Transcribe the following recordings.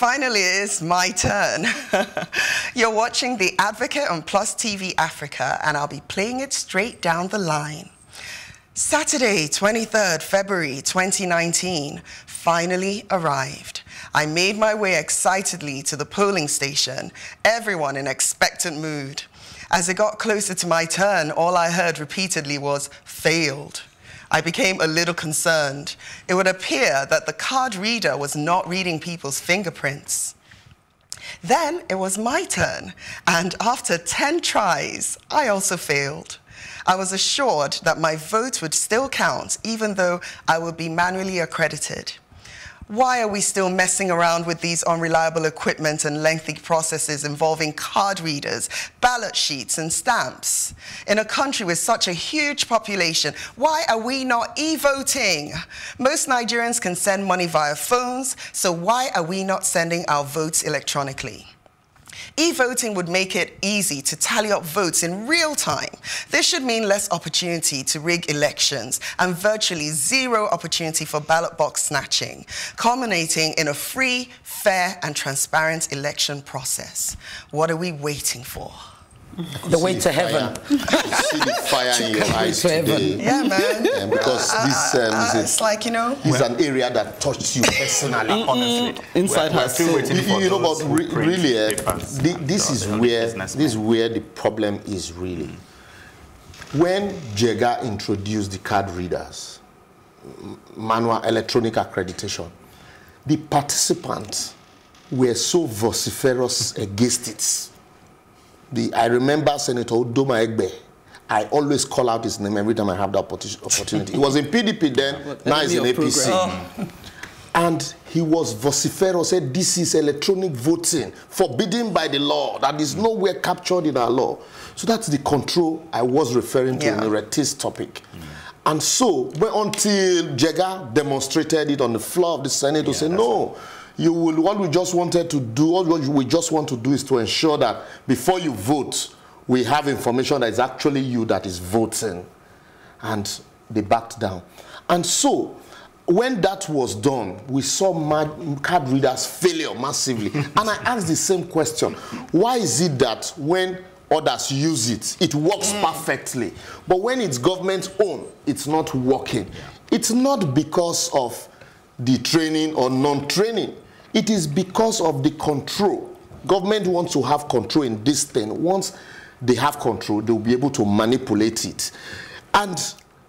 finally is my turn. You're watching The Advocate on Plus TV Africa, and I'll be playing it straight down the line. Saturday, 23rd February 2019, finally arrived. I made my way excitedly to the polling station, everyone in expectant mood. As it got closer to my turn, all I heard repeatedly was, failed. I became a little concerned. It would appear that the card reader was not reading people's fingerprints. Then it was my turn, and after 10 tries, I also failed. I was assured that my vote would still count, even though I would be manually accredited. Why are we still messing around with these unreliable equipment and lengthy processes involving card readers, ballot sheets, and stamps? In a country with such a huge population, why are we not e-voting? Most Nigerians can send money via phones, so why are we not sending our votes electronically? E-voting would make it easy to tally up votes in real time. This should mean less opportunity to rig elections and virtually zero opportunity for ballot box snatching, culminating in a free, fair, and transparent election process. What are we waiting for? The way to heaven. You see the fire in your eyes today. Yeah, man. Because this it's like, you know, is an area that touched you personally, honestly. Inside her soul. You know, but really, this is where the problem is really. When Jega introduced the card readers, manual electronic accreditation, the participants were so vociferous against it. I remember Senator Udoma Egbe. I always call out his name every time I have the opportunity. He was in PDP then, now he's in APC. Oh. And he was vociferous, said this is electronic voting, forbidden by the law, that is nowhere captured in our law. So that's the control I was referring to in the Retis topic. And so, until Jega demonstrated it on the floor of the Senate to say, no, what we just wanted to do, what we just want to do is to ensure that before you vote, we have information that it's actually you that is voting. And they backed down. And so, when that was done, we saw card readers failure massively. And I asked the same question. Why is it that when others use it, it works perfectly, but when it's government owned, it's not working? It's not because of the training or non-training. It is because of the control. Government wants to have control in this thing. Once they have control, they'll be able to manipulate it. And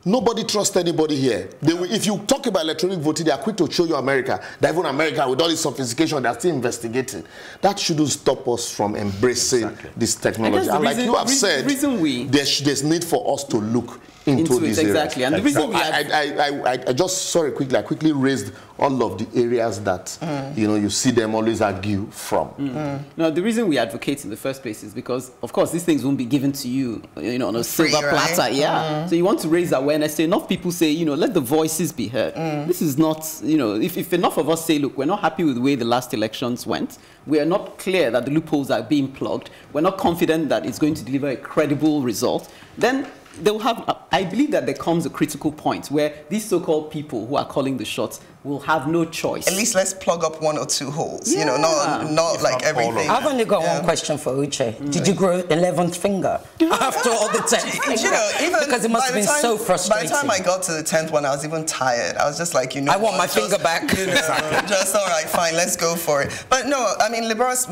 nobody trusts anybody here. If you talk about electronic voting, they are quick to show you America. That even America, with all this sophistication, they are still investigating. That shouldn't stop us from embracing this technology. And like you have said, there's need for us to look into this area. Exactly. And the reason I just, sorry, I quickly raised all of the areas that you see them always argue from. No, the reason we advocate in the first place is because, of course, these things won't be given to you, on a silver platter. Right? Yeah. So you want to raise awareness. So enough people say, let the voices be heard. This is not, if enough of us say, look, we're not happy with the way the last elections went. We are not clear that the loopholes are being plugged. We're not confident that it's going to deliver a credible result. Then they'll have, I believe that there comes a critical point where these so-called people who are calling the shots will have no choice. At least let's plug up one or two holes, not like everything. I've only got one question for Uche. Did you grow 11th finger after all the 10th? Even because it must have been so frustrating. By the time I got to the 10th one, I was even tired. I was just like, I want my finger back. Just all right, fine, let's go for it. But no, I mean, Liberos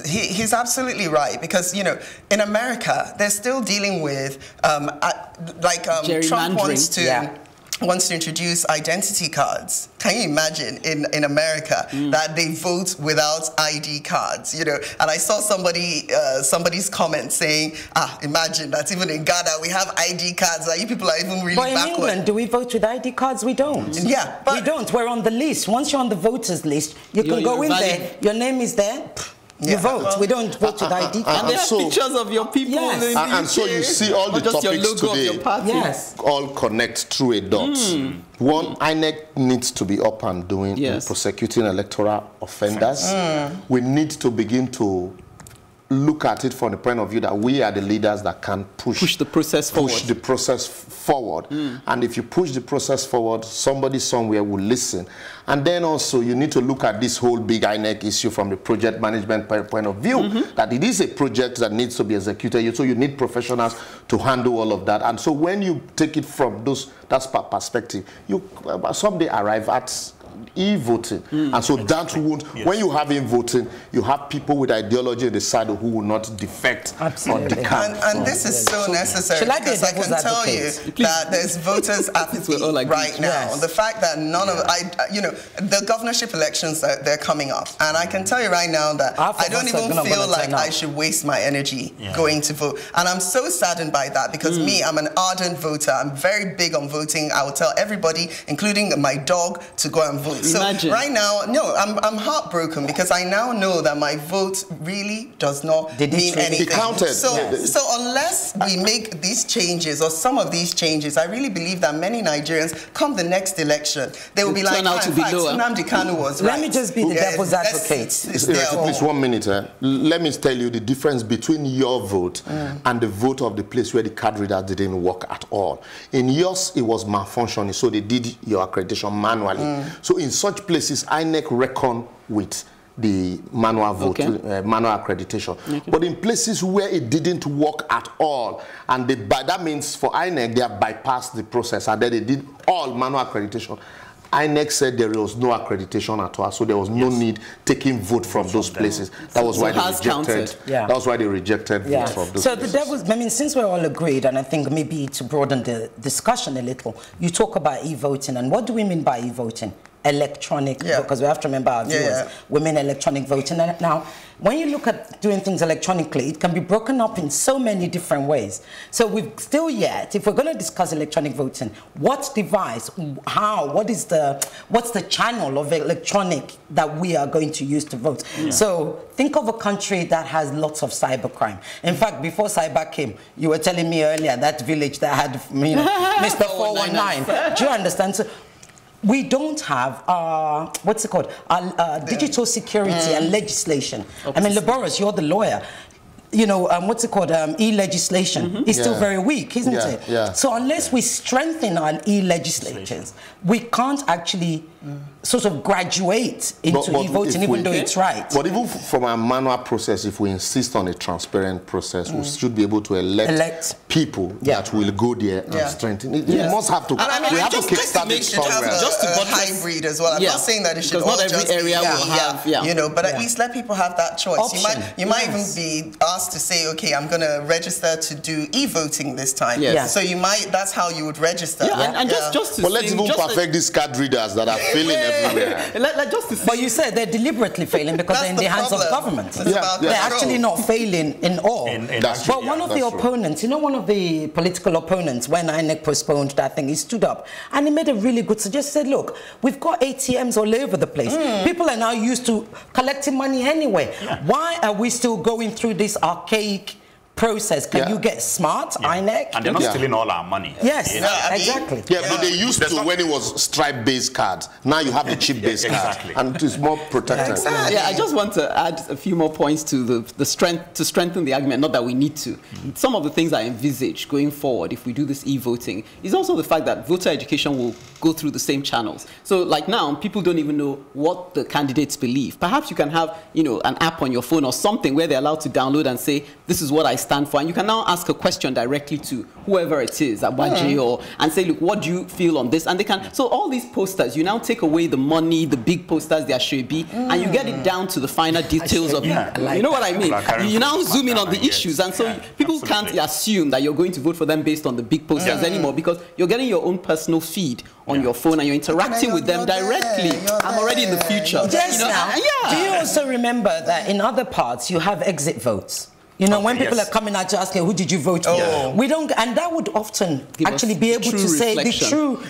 he's absolutely right, because, in America, they're still dealing with, Trump wants to introduce identity cards. Can you imagine in America that they vote without ID cards? And I saw somebody's comment saying, imagine that even in Ghana we have ID cards. That you people are even really backward. But in England, do we vote with ID cards? We don't. Yeah, but we don't. We're on the list. Once you're on the voters list, you can go in there. Your name is there. You vote. We don't vote with ID cards. And there's pictures of your people. Yes. And so you see all the topics today all connect through a dot. One, INEC needs to be up and doing in prosecuting electoral offenders. We need to begin to look at it from the point of view that we are the leaders that can push the process forward. And if you push the process forward, somebody somewhere will listen. And then also you need to look at this whole big INEC issue from the project management point of view, that it is a project that needs to be executed. So you need professionals to handle all of that. And so when you take it from that perspective, you someday arrive at e-voting. And so that would, when you have e-voting, you have people with ideology on the side who will not defect or decamp. And this is so necessary, because I can tell you that there's voters apathy right now. The fact that none of, the governorship elections, they're coming up. And I can tell you right now that I don't even feel like I should waste my energy going to vote. And I'm so saddened by that, because me, I'm an ardent voter. I'm very big on voting. I will tell everybody, including my dog, to go and vote. So right now, no, I'm heartbroken, because I now know that my vote really does not mean anything. So unless we make these changes, or some of these changes, I really believe that many Nigerians, come the next election, they will be like, in fact, Nnamdi Kanu was right. Let me just be the devil's advocate. Please, 1 minute. Let me tell you the difference between your vote and the vote of the place where the card reader didn't work at all. In yours, it was malfunctioning, so they did your accreditation manually. So in such places, INEC reckon with the manual vote, manual accreditation. But in places where it didn't work at all, and that means for INEC, they have bypassed the process, and then they did all manual accreditation. INEC said there was no accreditation at all, so there was no need taking vote from those places. That was why they rejected. That was why they rejected votes from those places. The devil's, I mean, since we're all agreed, and I think maybe to broaden the discussion a little, you talk about e-voting, and what do we mean by e-voting? Electronic, because we have to remember our viewers, women electronic voting. And now, when you look at doing things electronically, it can be broken up in so many different ways. So we've still yet, if we're going to discuss electronic voting, what device, how, what's the channel of electronic that we are going to use to vote? So think of a country that has lots of cybercrime. In fact, before cyber came, you were telling me earlier that village that had, Mr. 419. Do you understand? So, we don't have, what's it called, digital security and legislation. I mean, Laboros, you're the lawyer. What's it called, e-legislation is still very weak, isn't it? So unless we strengthen our e-legislatures, we can't actually sort of graduate into e-voting, even though it's right. But even from a manual process, if we insist on a transparent process, we should be able to elect people that will go there and strengthen it. We must have to, we have to kickstart it somewhere. Just to hybrid as well. I'm not saying that it should all just be, because not every area will have, but at least let people have that choice. You might even be asked to say, okay, I'm going to register to do e-voting this time. So you might, that's how you would register. And just to but let's even perfect these card readers that are failing everywhere. But you said they're deliberately failing because they're in the hands of government. They're actually not failing in all. But one of the opponents, one of the political opponents, when INEC postponed that thing, he stood up and he made a really good suggestion. He said, look, we've got ATMs all over the place. People are now used to collecting money anyway. Why are we still going through this archaic process? Can you get smart, INEC? And they're not stealing all our money. Yes, exactly. But they used to when it was stripe-based cards. Now you have the chip-based card, and it is more protected. I just want to add a few more points to the strength, to strengthen the argument. Not that we need to. Some of the things I envisage going forward, if we do this e-voting, is also the fact that voter education will go through the same channels. So, like now, people don't even know what the candidates believe. Perhaps you can have, an app on your phone or something where they're allowed to download and say, this is what I stand for, and you can now ask a question directly to whoever it is, Abaji, and say, look, what do you feel on this? And they can, so all these posters, you now take away the money, the big posters, there should be, and you get it down to the finer details of, you know what I mean? You now zoom in on the issues, and so people can't assume that you're going to vote for them based on the big posters anymore, because you're getting your own personal feed on your phone and you're interacting with them directly. I'm already in the future. Just now, do you also remember that in other parts you have exit votes? When people are coming out to ask you, who did you vote for? We don't, and that would often actually be able to say the true,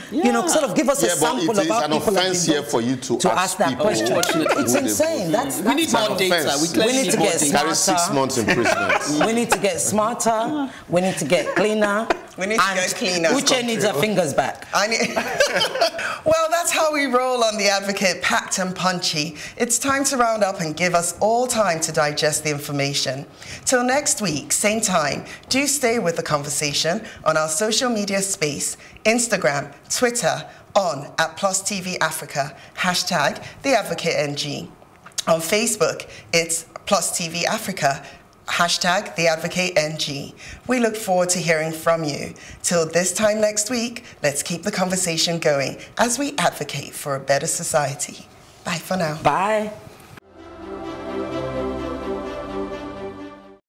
sort of give us a sample of how people have been here for you to ask that question. It's insane. We need more data. We need to get smarter. Carry 6 months imprisonment. We need to get smarter. We need to get cleaner. We need to get cleaner. Uche needs her fingers back. Well, that's how we roll on The Advocate, packed and punchy. It's time to round up and give us all time to digest the information. Till next week, same time, do stay with the conversation on our social media space, Instagram, Twitter, on @PlusTVAfrica, hashtag TheAdvocateNG. On Facebook, it's +TV Africa, hashtag TheAdvocateNG. We look forward to hearing from you. Till this time next week, let's keep the conversation going as we advocate for a better society. Bye for now. Bye.